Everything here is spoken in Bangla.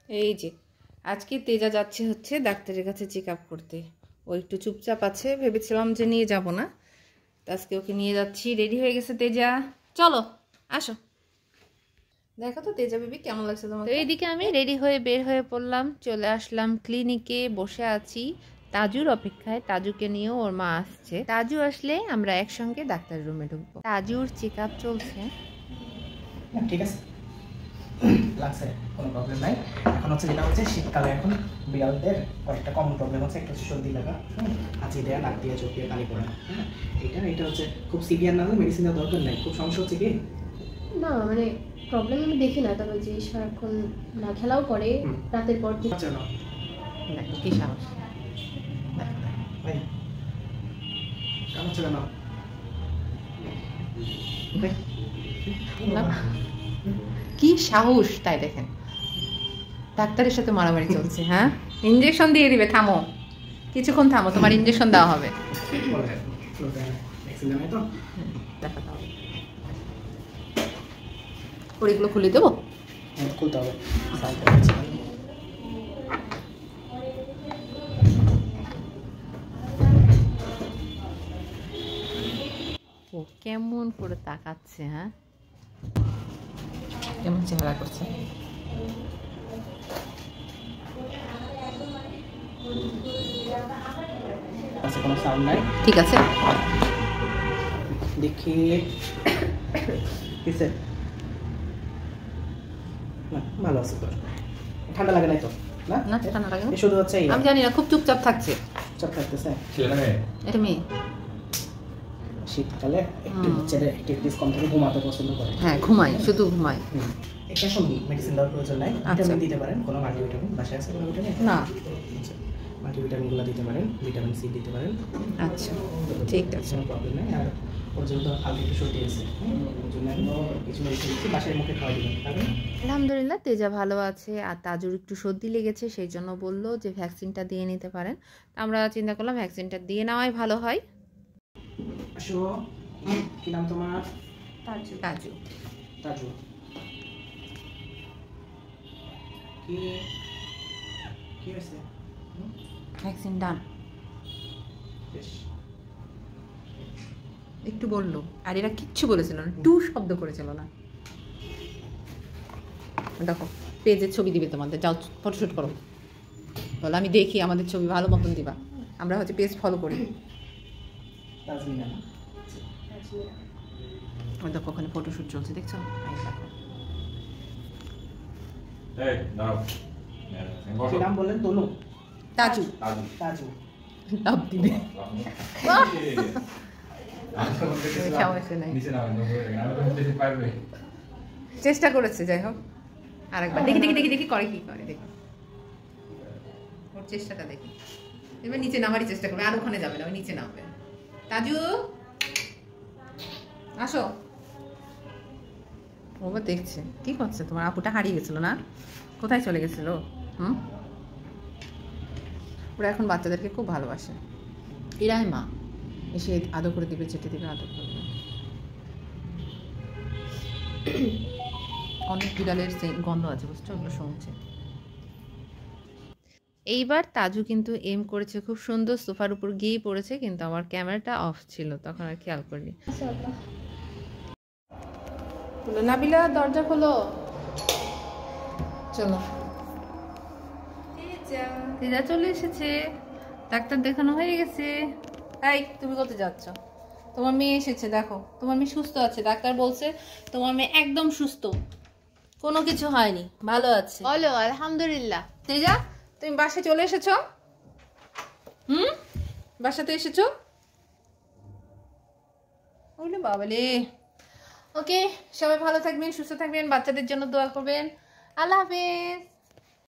এই যে আজকে তেজা যাচ্ছে হচ্ছে ডাক্তারের কাছে চেক আপ করতে। ও একটু চুপচাপ আছে, ভেবেছিলাম যে নিয়ে যাব না, আজকে ওকে নিয়ে যাচ্ছি। রেডি হয়ে গেছে তেজা, চলো আসো। দেখো তো তেজা বেবি কেমন লাগছে তোমার? এইদিকে আমি রেডি হয়ে বের হয়ে পড়লাম, চলে আসলাম ক্লিনিকে, বসে আছি তাজুর অপেক্ষায়। তাজুকে নিয়েও ওর মা আসছে, তাজু আসলে আমরা একসঙ্গে ডাক্তার রুমে ঢুকবো। তাজুর চেক আপ চলছে। ঠিক আছে, লাগছে, কোনো প্রবলেম নাই। এখন হচ্ছে যেটা হচ্ছে শীতকালে এখন বিড়ালদের কয়েকটা কমন প্রবলেম হচ্ছে, একটা হচ্ছে সর্দি লাগা, হাঁচি দেওয়া, নাক দিয়ে চোখ দিয়ে পানি পড়া। হ্যাঁ, এটা হচ্ছে খুব সিভিয়ার না হলে মেডিসিন দেওয়ার দরকার নাই। খুব সমস্যা হচ্ছে কি না, মানে প্রবলেম আমি দেখি না, তবে যে সারাক্ষণ না খেলাও করে রাতের পর কি চলো কি সাহস ভাই, কেমন ছিল না কি সাহস, তাই দেখেন ডাক্তারের সাথে মারামারি চলছে। হ্যাঁ, ইঞ্জেকশন দিয়ে দিবে, থামো কিছুক্ষণ থামো, তোমার ইঞ্জেকশন দেওয়া হবে। এগুলো খুলে দেবো, খুলতে হবে। ও কেমন করে তাকাচ্ছে, হ্যাঁ কেমন চেহারা করছে। কোনো সাউন্ড নাই, ঠিক আছে দেখি কিসে না ভালো আছে তো, ঠান্ডা লাগে নাই তো? না না ঠান্ডা লাগে না, শুধু হচ্ছে আমি জানি না, খুব চুপচাপ থাকছে। চুপ থাকতেছে এটা মেয়ে, শীতকালে একটু হচ্ছে অ্যাক্টিভিটিস কম থেকে ঘুমাতে পছন্দ করে। হ্যাঁ ঘুমাই, শুধু ঘুমাই। এটা এখন মেডিসিন দেওয়ার প্রয়োজন নাই, ভিটামিন দিতে পারেন। কোনো মাল্টিভিটামিন বাসায় আছে? কোনো ভিটামিন না, মাল্টিভিটামিনগুলো দিতে পারেন, ভিটামিন সি দিতে পারেন। আচ্ছা ঠিক আছে, কোনো প্রবলেম নেই। আর ওর জন্য হালকা একটু সর্দি আছে, ওর জন্য আমি কিছু মেডিসিন দিচ্ছি, বাসায় মুখে খাওয়া দিবেন। আলহামদুলিল্লাহ তেজা ভালো আছে, আর তাজুর একটু সর্দি লেগেছে, সেই জন্য বললো যে ভ্যাকসিনটা দিয়ে নিতে পারেন। আমরা চিন্তা করলাম ভ্যাকসিনটা দিয়ে নেওয়াই ভালো হয়। আসো, কি নাম তোমার? তাজু। তাজু তাজু, কি কি হয়েছে? ভ্যাকসিন ডান, বেশ, একটু বললো, আর এরা কিচ্ছু বলেছিল না, টু শব্দ করেছিল না। দেখো পেজের ছবি দিবে তোমাদের, যাও ফটোশ্যুট করো, বলো আমি দেখি, আমাদের ছবি ভালো মতন দিবা, আমরা হচ্ছে পেজ ফলো করি। তাজমিনা, দেখো ওখানে ফটোশ্যুট চলছে, দেখছো? কি নাম বললেন? তনু? তাজু, তাজু লাভ দিবে, চেষ্টা করেছে, যাই হোক আরেকবার দেখি দেখি দেখি দেখি করে কি করে, দেখি ওর চেষ্টাটা দেখি। এবার নিচে নামারই চেষ্টা করবে, আর ওখানে যাবে না, ওই নিচে নামবে। তাজু আসো, ও দেখছে কি করছে। তোমার আপুটা হারিয়ে গেছিল না, কোথায় চলে গেছিল? ওরা এখন বাচ্চাদেরকে খুব ভালোবাসে, এরাই মা, এসে আদর করে দিবে, চেটে দিবে, আদর করবে। অনেক বিড়ালের গন্ধ আছে, বুঝছো, ওগুলো শুনছে। এইবার তাজু কিন্তু এম করেছে খুব সুন্দর, সোফার উপর গিয়েই পড়েছে, কিন্তু আমার ক্যামেরাটা অফ ছিল, তখন আর খেয়াল করিনি। নাবিলা দরজা খোলো, চলো। তেজা চলে এসেছে, ডাক্তার দেখানো হয়ে গেছে। এই তুমি কোথায় যাচ্ছ? তোমার মেয়ে এসেছে, দেখো তোমার মেয়ে সুস্থ আছে, ডাক্তার বলছে তোমার মেয়ে একদম সুস্থ, কোনো কিছু হয়নি, ভালো আছে। বলো আলহামদুলিল্লাহ। তেজা তুমি বাসায় চলে এসেছো? বাসাতে এসেছো? ওলে বাবালে। ওকে, সবাই ভালো থাকবেন, সুস্থ থাকবেন, বাচ্চাদের জন্য দোয়া করবেন। আল্লাহ হাফেজ।